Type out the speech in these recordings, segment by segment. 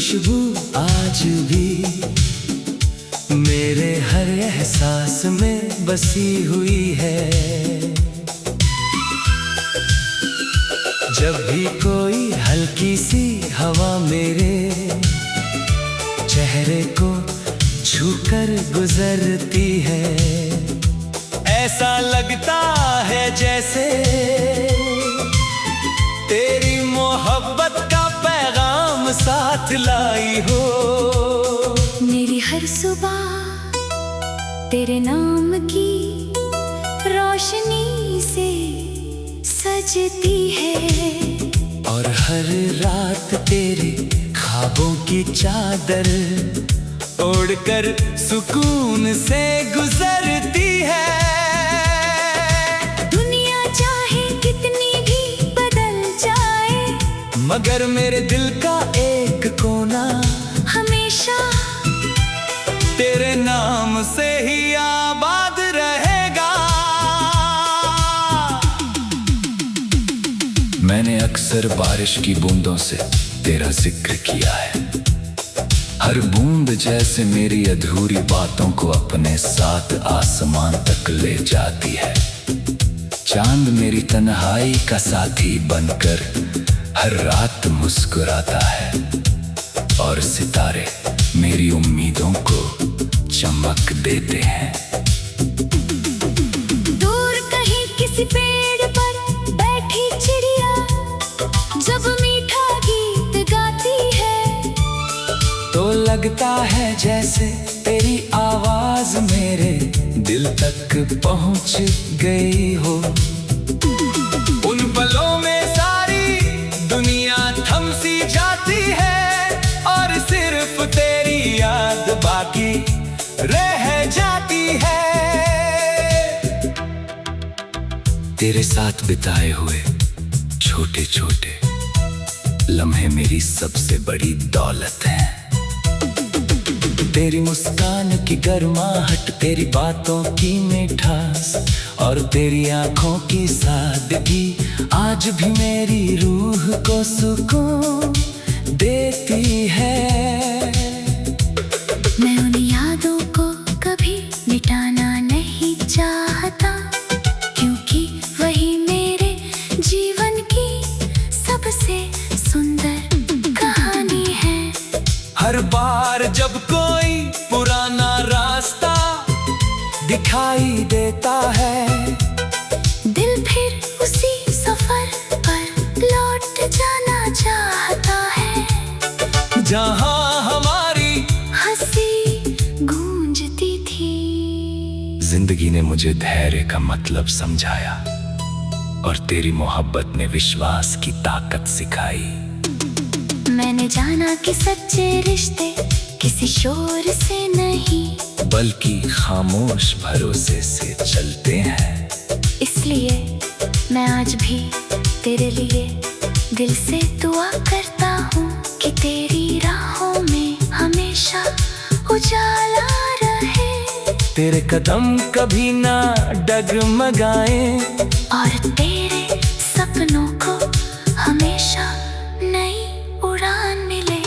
खुशबू आज भी मेरे हर एहसास में बसी हुई है। जब भी कोई हल्की सी हवा मेरे चेहरे को छूकर गुजरती है, ऐसा लगता है जैसे तेरी मोहब्बत का पैगाम साथ लाई हो। मेरी हर सुबह तेरे नाम की रोशनी से सजती है, और हर रात तेरे ख्वाबों की चादर ओढ़कर सुकून से गुजरती है। दुनिया चाहे कितनी भी बदल जाए, मगर मेरे दिल का एक कोना हमेशा तेरे नाम से ही आबाद रहेगा। मैंने अक्सर बारिश की बूंदों से तेरा जिक्र किया है, हर बूंद जैसे मेरी अधूरी बातों को अपने साथ आसमान तक ले जाती है। चांद मेरी तन्हाई का साथी बनकर हर रात मुस्कुराता है, और सितारे मेरी उम्मीदों को चमक देते हैं। दूर कहीं किसी पेड़ पर बैठी चिड़िया जब मीठा गीत गाती है, तो लगता है जैसे तेरी आवाज मेरे दिल तक पहुंच गई हो। उन पलों में सारी दुनिया थम सी जाती है, और सिर्फ तेरी याद बाकी रह जाती है। तेरे साथ बिताए हुए छोटे छोटे लम्हे मेरी सबसे बड़ी दौलत है। तेरी मुस्कान की गर्माहट, तेरी बातों की मिठास, और तेरी आंखों की सादगी आज भी मेरी रूह को सुकून देती है। मैं उन यादों को कभी मिटाना नहीं चाहता, क्योंकि वही मेरे जीवन की सबसे सुंदर कहानी है। हर बार जब कोई पुराना रास्ता दिखाई देता है, दिल फिर उसी सफर पर लौट जाना चाहता है, जहां हमारी हंसी गूंजती थी। जिंदगी ने मुझे धैर्य का मतलब समझाया, और तेरी मोहब्बत ने विश्वास की ताकत सिखाई। मैंने जाना कि सच्चे रिश्ते किसी शोर से नहीं, बल्कि खामोश भरोसे से चलते हैं। इसलिए मैं आज भी तेरे लिए दिल से दुआ करता हूँ कि तेरी राहों में हमेशा उजाला रहे, तेरे कदम कभी ना डगमगाएं, और तेरे सपनों को हमेशा नई उड़ान मिले।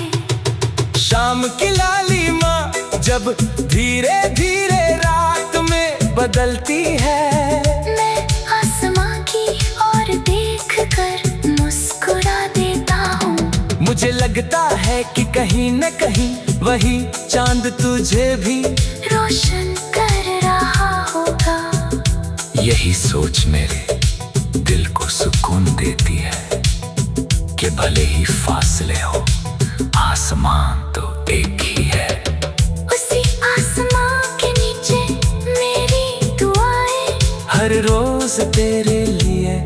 शाम की लालिमा जब धीरे धीरे रात में बदलती है, मैं आसमां की ओर देख कर मुस्कुरा देता हूँ। मुझे लगता है कि कहीं न कहीं वही चांद तुझे भी रोशन कर रहा होगा। यही सोच मेरे दिल को सुकून देती है कि भले ही फासले हो, आसमान तो एक ही है। उसी आसमां के नीचे मेरी दुआएं हर रोज तेरे लिए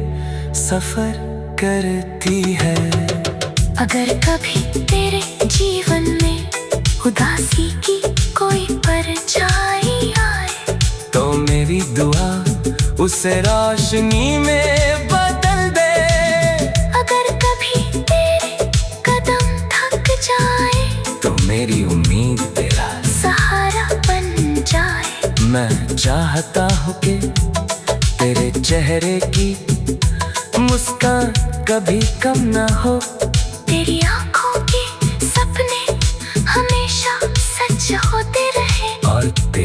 सफर करती है। अगर कभी तेरे जीवन में उदासी की कोई परछाई आए, तो मेरी दुआ उसे रोशनी में बदल दे। अगर कभी तेरे कदम थक जाए, तो मेरी उम्मीद तेरा सहारा बन जाए। मैं चाहता हूँ कि तेरे चेहरे की मुस्कान कभी कम ना हो, तेरी आंखों के सपने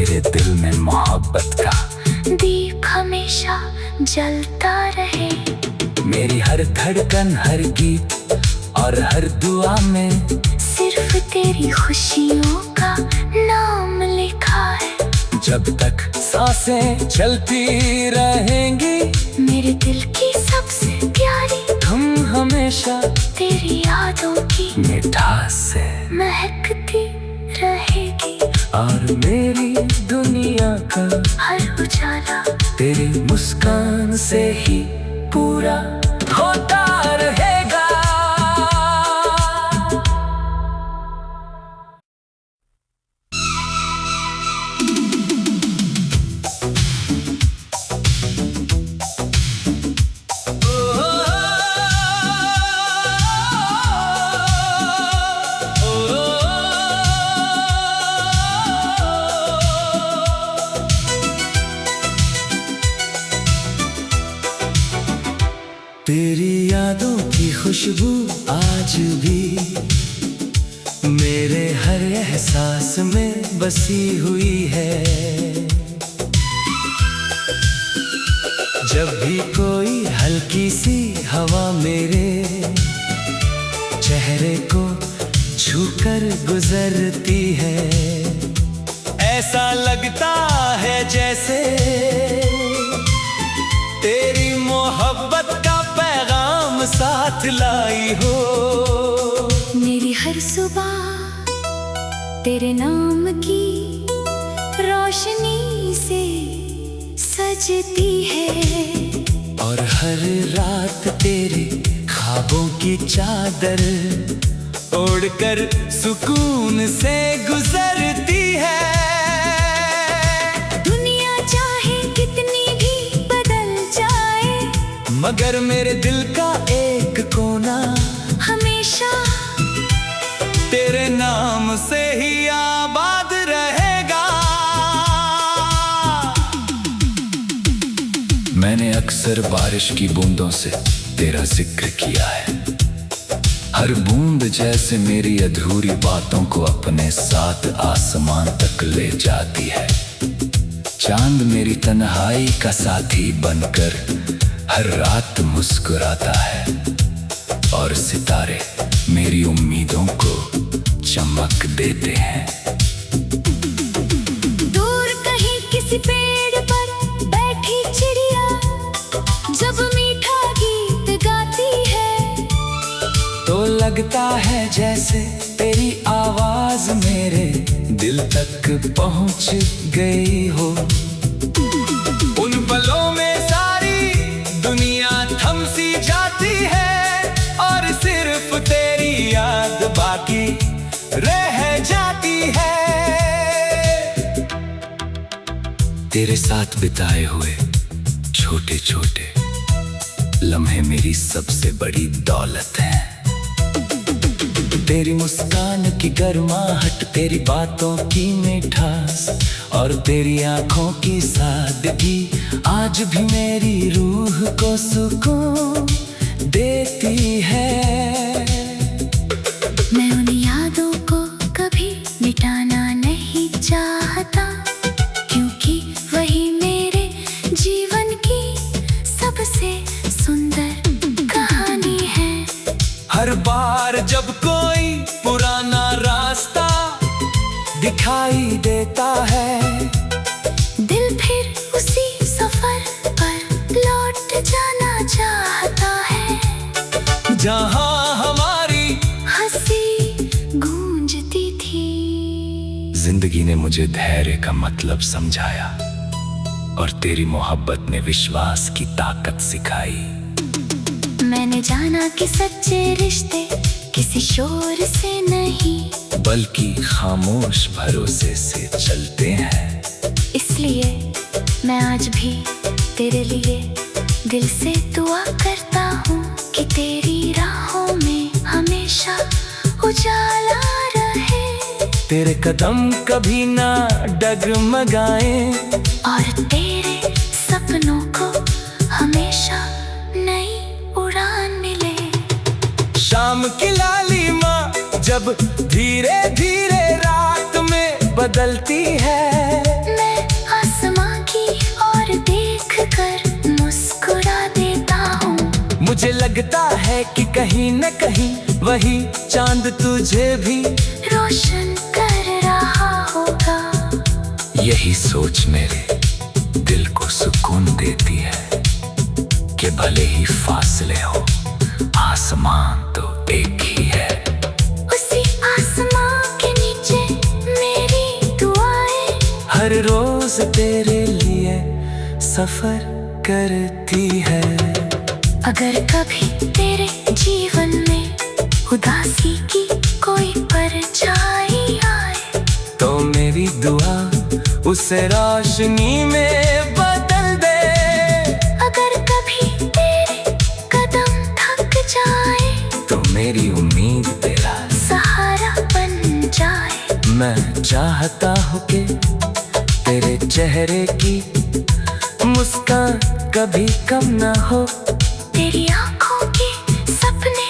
तेरे दिल में मोहब्बत का दीप हमेशा जलता रहे। मेरी हर धड़कन, हर गीत और हर दुआ में सिर्फ तेरी खुशियों का नाम लिखा है। जब तक सांसें चलती रहेंगी मेरे दिल की सबसे प्यारी तुम हमेशा तेरी यादों की मिठास से महकती रहेगी। और मेरी दुनिया का हर उजाला तेरी मुस्कान से ही पूरा होता रहेगा। तेरी यादों की खुशबू आज भी मेरे हर एहसास में बसी हुई है। जब भी कोई हल्की सी हवा मेरे चेहरे को छूकर गुजरती है, ऐसा लगता है जैसे तेरी मोहब्बत का पैगाम साथ लाई हो। मेरी हर सुबह तेरे नाम की रोशनी से सजती है, और हर रात तेरे ख्वाबों की चादर ओढ़कर सुकून से गुजरती है। दुनिया चाहे कितनी भी बदल जाए, मगर मेरे दिल का एक कोना हमेशा तेरे नाम से ही आबाद रहेगा। मैंने अक्सर बारिश की बूंदों से तेरा जिक्र किया है। हर बूंद जैसे मेरी अधूरी बातों को अपने साथ आसमान तक ले जाती है। चांद मेरी तन्हाई का साथी बनकर हर रात मुस्कुराता है, और सितारे मेरी उम्मीदों को चमक देते हैं। दूर कहीं किसी पेड़ पर बैठी चिड़िया जब मीठा गीत गाती है, तो लगता है जैसे तेरी आवाज मेरे दिल तक पहुंच गई हो। उन पलों में सारी दुनिया थम सी जाती है, और सिर्फ तेरी याद बाकी रह जाती है। तेरे साथ बिताए हुए छोटे छोटे लम्हे मेरी सबसे बड़ी दौलत है। तेरी मुस्कान की गर्माहट, तेरी बातों की मिठास और तेरी आंखों की सादगी आज भी मेरी रूह को सुकून देती है। मैं उन यादों को कभी मिटाना नहीं चाहता, क्योंकि वही मेरे जीवन की सबसे सुंदर कहानी है। हर बार जब कोई पुराना रास्ता दिखाई देता है, दिल फिर उसी सफर पर लौट जाना चाहता है, जहां हमारी हंसी गूंजती थी। जिंदगी ने मुझे धैर्य का मतलब समझाया, और तेरी मोहब्बत ने विश्वास की ताकत सिखाई। मैंने जाना कि सच्चे रिश्ते किसी शोर से नहीं, बल्कि खामोश भरोसे से चलते हैं। इसलिए मैं आज भी तेरे लिए दिल से दुआ करता हूँ कि तेरी राहों में हमेशा उजाला रहे। तेरे कदम कभी ना डगमगाएं, और तेरे सपनों को हमेशा नई उड़ान मिले। शाम की लालिमा जब धीरे धीरे रात में बदलती है, कहीं न कहीं वही चांद तुझे भी रोशन कर रहा होगा। यही सोच मेरे दिल को सुकून देती है कि भले ही फासले हो, आसमान तो एक ही है। उसी आसमां के नीचे मेरी दुआएं हर रोज तेरे लिए सफर करती है। अगर कभी तेरे जीवन में उदासी की कोई परछाई आए, तो मेरी दुआ उसे रोशनी में बदल दे। अगर कभी तेरे कदम थक जाए, तो मेरी उम्मीद तेरा सहारा बन जाए। मैं चाहता हूँ कि तेरे चेहरे की मुस्कान कभी कम ना हो। तेरी आंखों के सपने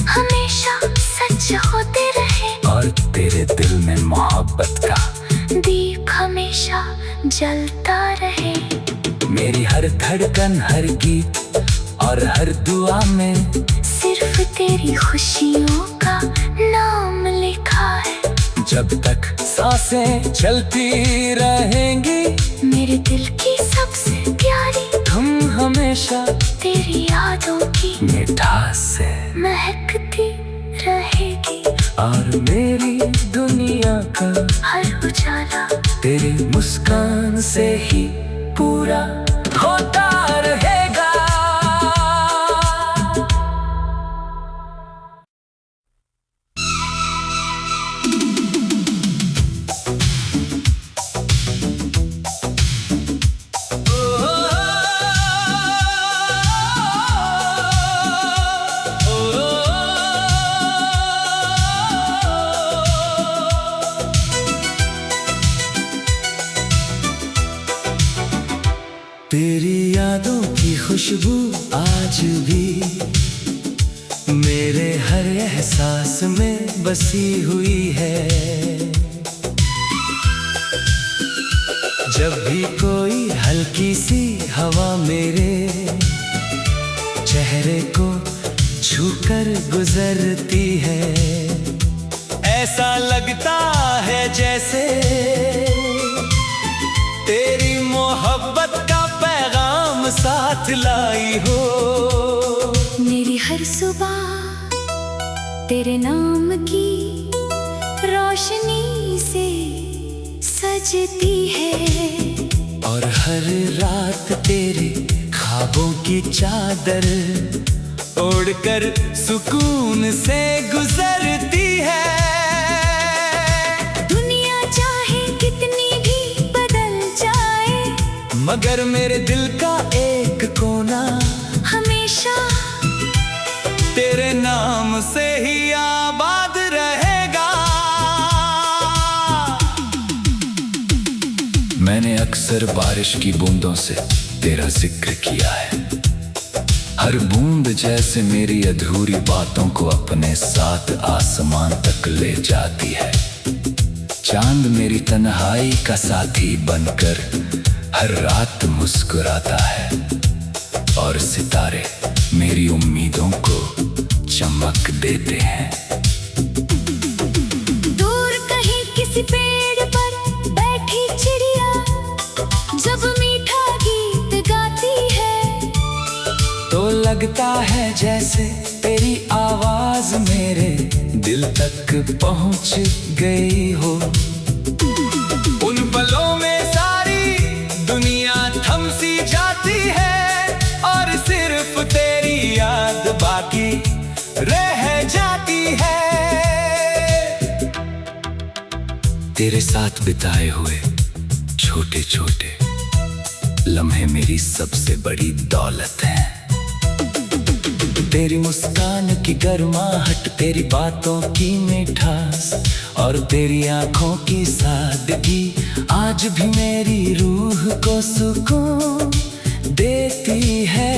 हमेशा सच होते रहे, और तेरे दिल में मोहब्बत का दीप हमेशा जलता रहे। मेरी हर धड़कन, हर गीत और हर दुआ में सिर्फ तेरी खुशियों का नाम लिखा है। जब तक सांसें चलती रहेंगी, मेरे दिल की सबसे प्यारी तुम हमेशा तेरी यादों की मिठास से महकती रहेगी। और मेरी दुनिया का हर उजाला तेरी मुस्कान से ही पूरा होता रहेगा। तेरी यादों की खुशबू आज भी मेरे हर एहसास में बसी हुई है। जब भी कोई हल्की सी हवा मेरे चेहरे को छूकर गुजरती है, ऐसा लगता है जैसे तेरी मोहब्बत का पैगाम साथ लाई हो। मेरी हर सुबह तेरे नाम की रोशनी से सजती है, और हर रात तेरे ख्वाबों की चादर ओढ़कर सुकून से गुजरती है। दुनिया चाहे कितनी भी बदल जाए, मगर मेरे दिल का एक कोना हमेशा तेरे नाम से ही आबाद रहेगा। मैंने अक्सर बारिश की बूंदों से तेरा जिक्र किया है। हर बूंद जैसे मेरी अधूरी बातों को अपने साथ आसमान तक ले जाती है। चांद मेरी तन्हाई का साथी बनकर हर रात मुस्कुराता है, और सितारे मेरी उम्मीदों को चमक देते हैं। दूर कहीं किसी पेड़ पर बैठी चिड़िया जब मीठा गीत गाती है, तो लगता है जैसे तेरी आवाज मेरे दिल तक पहुंच गई हो। उन पलों में सारी दुनिया थम सी जाती है, और सिर्फ तेरी याद बाकी रह जाती है। तेरे साथ बिताए हुए छोटे छोटे लम्हे मेरी सबसे बड़ी दौलत है। तेरी मुस्कान की गर्माहट, तेरी बातों की मिठास और तेरी आंखों की सादगी आज भी मेरी रूह को सुकून देती है।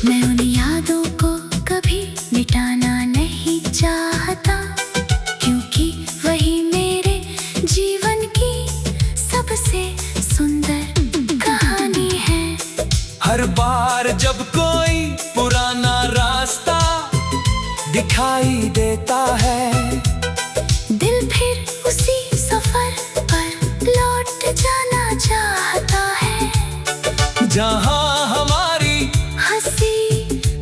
मैं उन यादों को कभी मिटाना नहीं चाहता, क्योंकि वही मेरे जीवन की सबसे सुंदर कहानी है। हर बार जब कोई पुराना दिखाई देता है। दिल फिर उसी सफर पर लौट जाना चाहता है जहां हमारी हंसी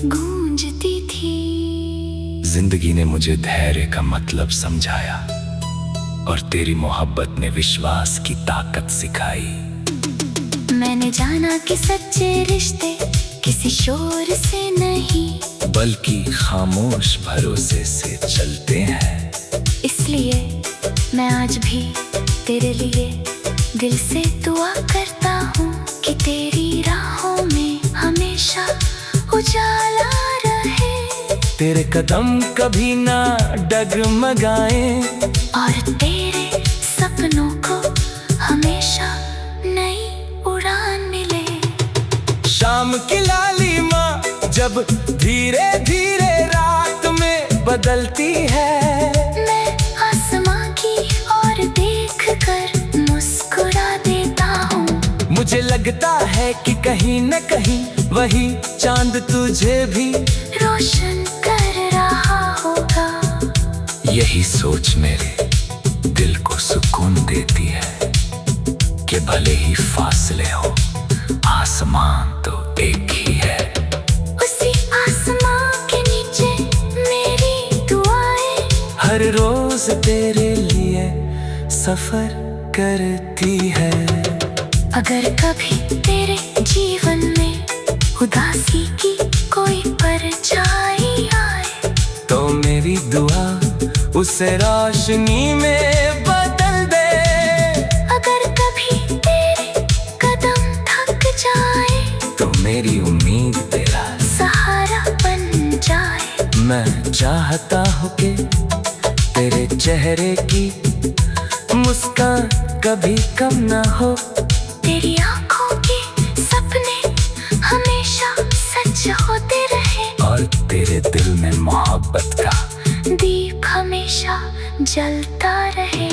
गूंजती थी। जिंदगी ने मुझे धैर्य का मतलब समझाया और तेरी मोहब्बत ने विश्वास की ताकत सिखाई। मैंने जाना कि सच्चे रिश्ते किसी शोर से नहीं बल्कि खामोश भरोसे से चलते हैं। इसलिए मैं आज भी तेरे लिए दिल से दुआ करता हूँ कि तेरी राहों में हमेशा उजाला रहे। तेरे कदम कभी ना डगमगाएं और तेरे सपनों को हमेशा नई उड़ान मिले। शाम की लालिमा जब धीरे धीरे रात में बदलती है, मैं आसमां की ओर देख कर मुस्कुरा देता हूँ। मुझे लगता है कि कहीं न कहीं वही चांद तुझे भी रोशन कर रहा होगा। यही सोच मेरे दिल को सुकून देती है कि भले ही फासले हो आसमान तो एक ही है। उसी आसमां के नीचे मेरी दुआएं हर रोज तेरे लिए सफर करती है। अगर कभी तेरे जीवन में उदासी की कोई परछाई आए तो मेरी दुआ उसे रोशनी में बदल दे। अगर कभी तेरे कदम थक जाए तो मेरी उम्मीद तेरा सहारा बन जाए। मैं चाहता हूँ कि तेरे चेहरे की मुस्कान कभी कम ना हो। तेरी आंखों के सपने हमेशा सच होते रहे और तेरे दिल में मोहब्बत का दीप हमेशा जलता रहे।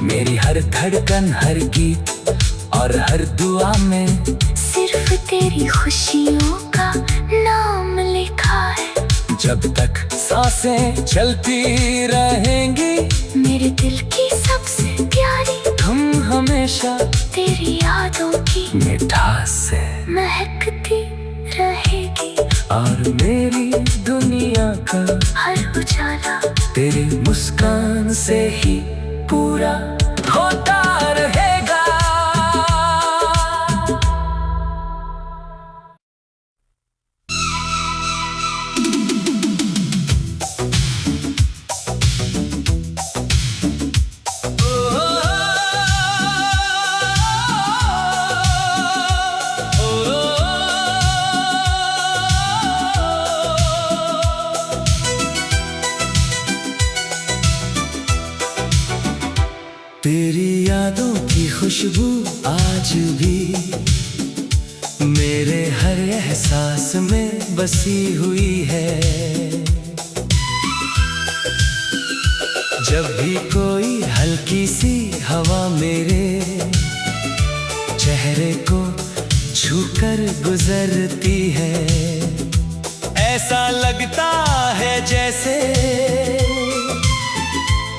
मेरी हर धड़कन हर गीत और हर दुआ में सिर्फ तेरी खुशियों का नाम लिखा है। जब तक सांसें चलती रहेंगी मेरे दिल की सबसे प्यारी तुम हमेशा तेरी यादों की मिठास से महकती रहेगी। और मेरी दुनिया का हर उजाला तेरी मुस्कान से ही पूरा होता रहेगा। तेरी यादों की खुशबू आज भी मेरे हर एहसास में बसी हुई है। जब भी कोई हल्की सी हवा मेरे चेहरे को छूकर गुजरती है, ऐसा लगता है जैसे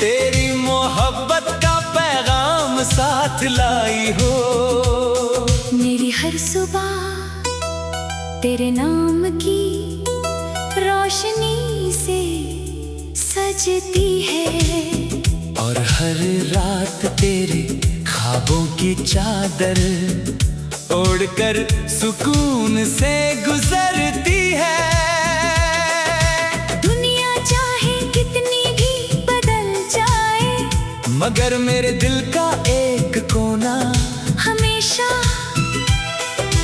तेरी मोहब्बत का पैगाम साथ लाई हो। मेरी हर सुबह तेरे नाम की रोशनी से सजती है और हर रात तेरे ख्वाबों की चादर ओढ़कर सुकून से गुजरती है। दुनिया चाहे कितनी भी बदल जाए मगर मेरे दिल का एक कोना हमेशा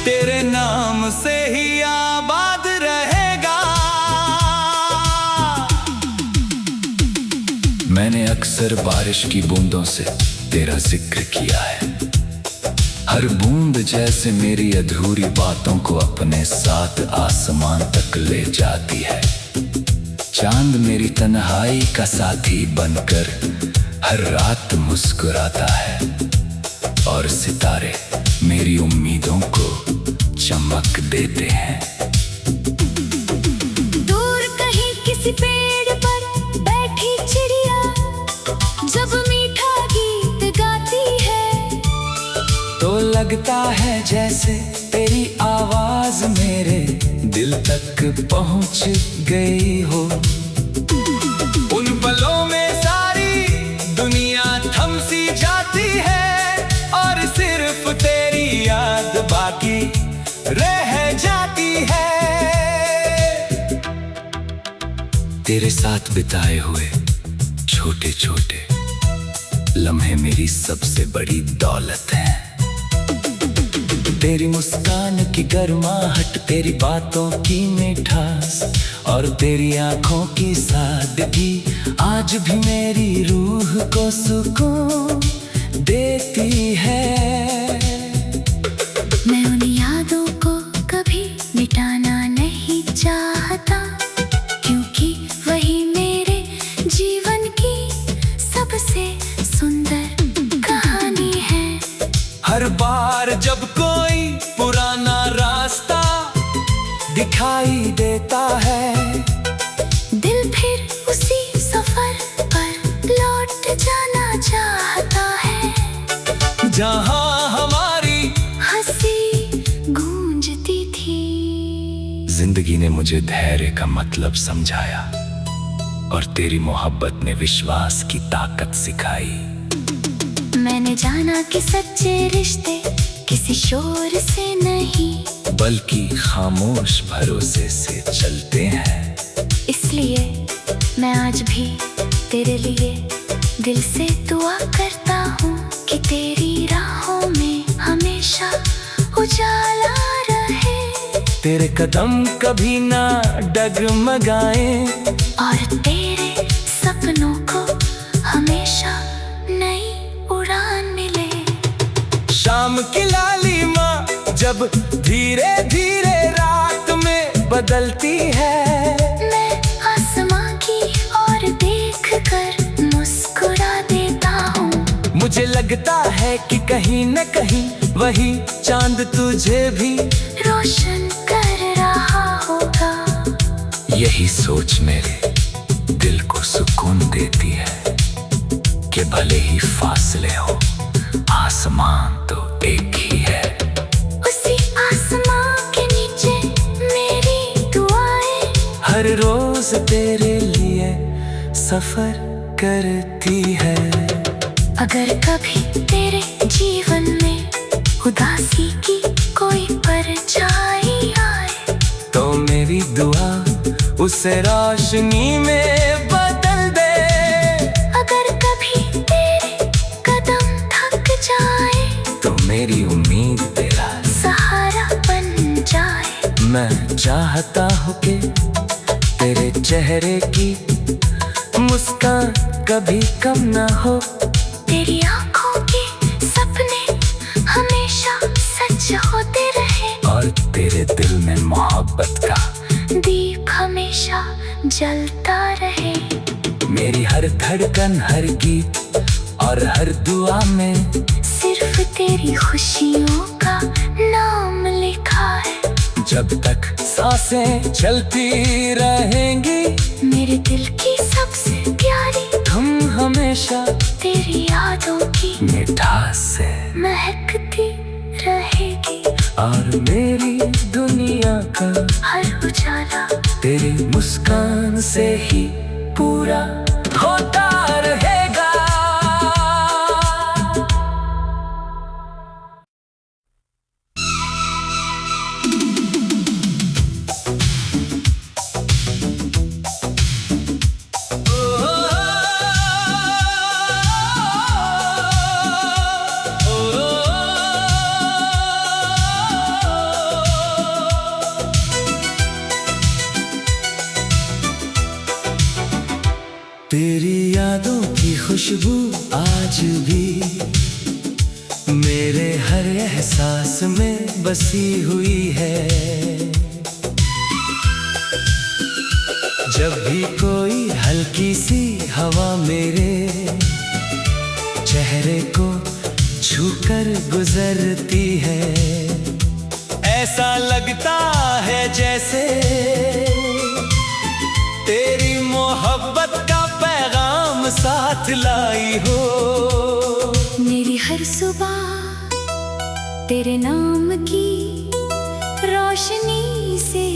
तेरे नाम से ही आबाद रहेगा। मैंने अक्सर बारिश की बूंदों से तेरा जिक्र किया है। हर बूंद जैसे मेरी अधूरी बातों को अपने साथ आसमान तक ले जाती है। चांद मेरी तन्हाई का साथी बनकर हर रात मुस्कुराता है और सितारे मेरी उम्मीदों को चमक देते हैं। दूर कहीं किसी पेड़ पर तो लगता है जैसे तेरी आवाज मेरे दिल तक पहुंच गई हो। उन पलों में सारी दुनिया थम सी जाती है और सिर्फ तेरी याद बाकी रह जाती है। तेरे साथ बिताए हुए छोटे छोटे लम्हे मेरी सबसे बड़ी दौलत है। तेरी मुस्कान की गर्माहट, तेरी बातों की मिठास और तेरी आंखों की सादगी आज भी मेरी रूह को सुकून देती है। मैं उन यादों को कभी मिटाना नहीं चाहता, क्योंकि वही मेरे जीवन की सबसे सुंदर कहानी है। हर बार जब कोई पुराना रास्ता दिखाई देता है, दिल फिर उसी सफर पर लौट जाना चाहता है, जहां हमारी हंसी गूंजती थी। जिंदगी ने मुझे धैर्य का मतलब समझाया और तेरी मोहब्बत ने विश्वास की ताकत सिखाई। मैंने जाना कि सच्चे रिश्ते किसी शोर से नहीं, बल्कि खामोश भरोसे से चलते हैं। इसलिए मैं आज भी तेरे लिए दिल से दुआ करता हूँ कि तेरी राहों में हमेशा उजाला रहे, तेरे कदम कभी ना डगमगाएं और तेरे सपनों को हमेशा नई उड़ान मिले। शाम की लालिमा जब धीरे धीरे रात में बदलती है, मैं आसमां की ओर देख कर मुस्कुरा देता हूँ। मुझे लगता है कि कहीं न कहीं वही चांद तुझे भी रोशन कर रहा होगा। यही सोच मेरे दिल को सुकून देती है कि भले ही फासले हो, आसमान तो एक ही है। उसी आसमां के नीचे मेरी दुआएं हर रोज तेरे लिए सफर करती है। अगर कभी तेरे जीवन में उदासी की कोई परछाई आए, तो मेरी दुआ उसे रोशनी में बदल दे। अगर कभी तेरे कदम थक जाए, तो मेरी उम्मीद तेरा सहारा बन जाए। मैं चाहता हूँ कि तेरे चेहरे की मुस्कान कभी कम ना हो, तेरी आंखों के सपने हमेशा सच होते रहे, और तेरे दिल में मोहब्बत का दीप हमेशा जलता रहे। मेरी हर धड़कन, हर गीत और हर दुआ में सिर्फ तेरी खुशियों का नाम लिखा है। जब तक सांसें चलती रहेंगी, मेरे दिल की सबसे प्यारी तुम हमेशा तेरी यादों की मिठास से महकती रहेगी, और मेरी दुनिया का हर उजाला तेरी मुस्कान से ही पूरा होता रहेगा। तेरी यादों की खुशबू आज भी मेरे हर एहसास में बसी हुई है। जब भी कोई हल्की सी हवा मेरे चेहरे को छूकर गुजरती है, ऐसा लगता है जैसे तेरी मोहब्बत का पैगाम साथ लाई हो। मेरी हर सुबह तेरे नाम की रोशनी से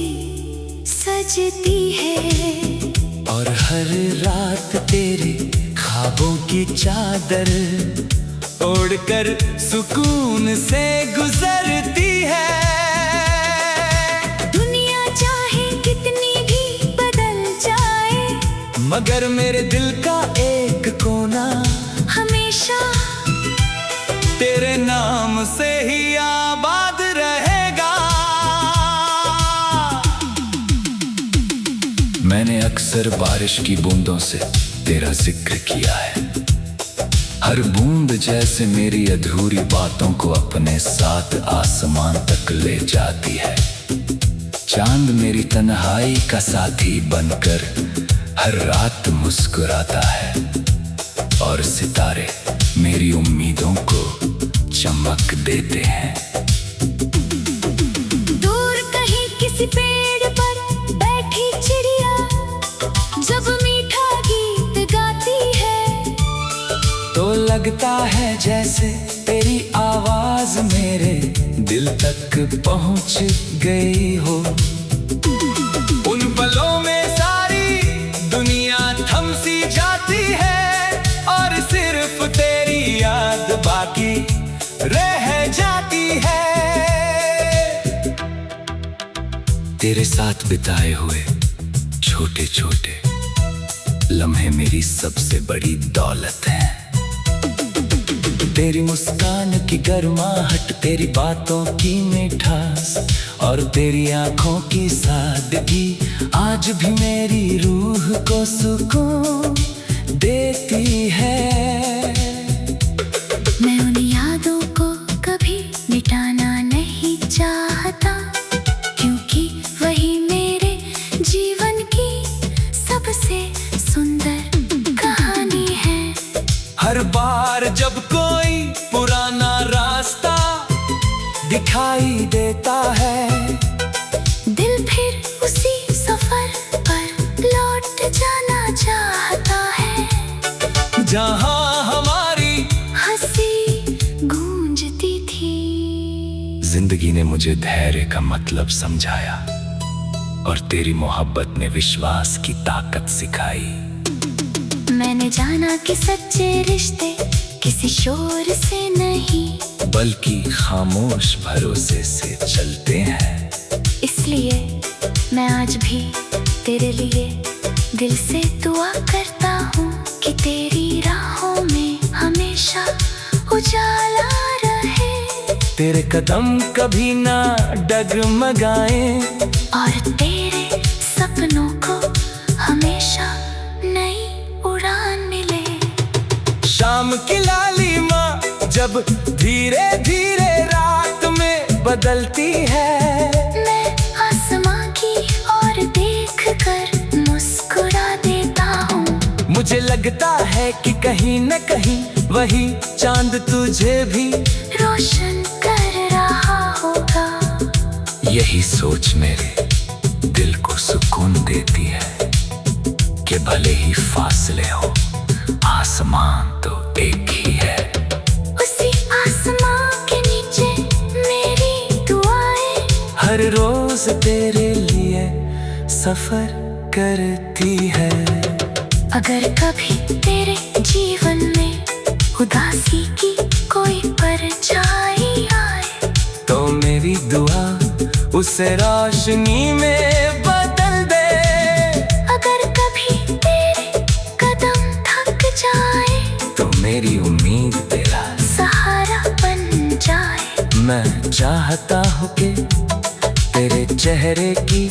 सजती है। और हर रात तेरे ख्वाबों की चादर ओढ़कर सुकून से गुजरती है। दुनिया चाहे कितनी भी बदल जाए, मगर मेरे दिल का एक कोना हमेशा तेरे नाम से ही आबाद रहेगा। मैंने अक्सर बारिश की बूंदों से तेरा जिक्र किया है। हर बूंद जैसे मेरी अधूरी बातों को अपने साथ आसमान तक ले जाती है। चांद मेरी तन्हाई का साथी बनकर हर रात मुस्कुराता है, और सितारे मेरी उम्मीदों को चमक देते हैं। दूर कहीं किसी पेड़ पर बैठी चिड़िया जब मीठा गीत गाती है, तो लगता है जैसे तेरी आवाज मेरे दिल तक पहुंच गई हो। उन पलों में सारी दुनिया थम सी जाती है, और सिर्फ तेरी याद बाकी रह जाती है। तेरे साथ बिताए हुए छोटे छोटे लम्हे मेरी सबसे बड़ी दौलत है। तेरी मुस्कान की गर्माहट, तेरी बातों की मिठास, और तेरी आंखों की सादगी आज भी मेरी रूह को सुकून देती है। मैं उन यादों को कभी मिटाना नहीं चाहता, क्योंकि वही मेरे जीवन की सबसे सुंदर कहानी है। हर बार जब कोई पुराना रास्ता दिखाई देता है, दिल फिर उसी सफर पर लौट जाना चाहता है, जहां हमारी हंसी गूंजती थी। जिंदगी ने मुझे धैर्य का मतलब समझाया, और तेरी मोहब्बत ने विश्वास की ताकत सिखाई। मैंने जाना कि सच्चे रिश्ते किसी शोर से नहीं, बल्कि खामोश भरोसे से चलते हैं। इसलिए मैं आज भी तेरे लिए दिल से दुआ करता हूँ कि तेरी राहों में हमेशा उजाला रहे, तेरे कदम कभी ना डगमगाएं, और तेरे सपनों को हमेशा नई उड़ान मिले। शाम की लालिमा जब धीरे धीरे रात में बदलती है, मैं आसमां की ओर देख कर मुस्कुरा देता हूँ। मुझे लगता है कि कहीं न कहीं वही चांद तुझे भी रोशन कर रहा होगा। यही सोच मेरे दिल को सुकून देती है कि भले ही फासले हो, आसमान तो एक ही है। उसी आसमां के नीचे मेरी दुआएं हर रोज तेरे लिए सफर करती है। अगर कभी तेरे जीवन में उदासी की कोई परछाई आए, तो मेरी दुआ उसे रोशनी में बदल दे। अगर कभी तेरे कदम थक जाए, तो मेरी उम्मीद तेरा सहारा बन जाए। मैं चाहता हूँ कि तेरे चेहरे की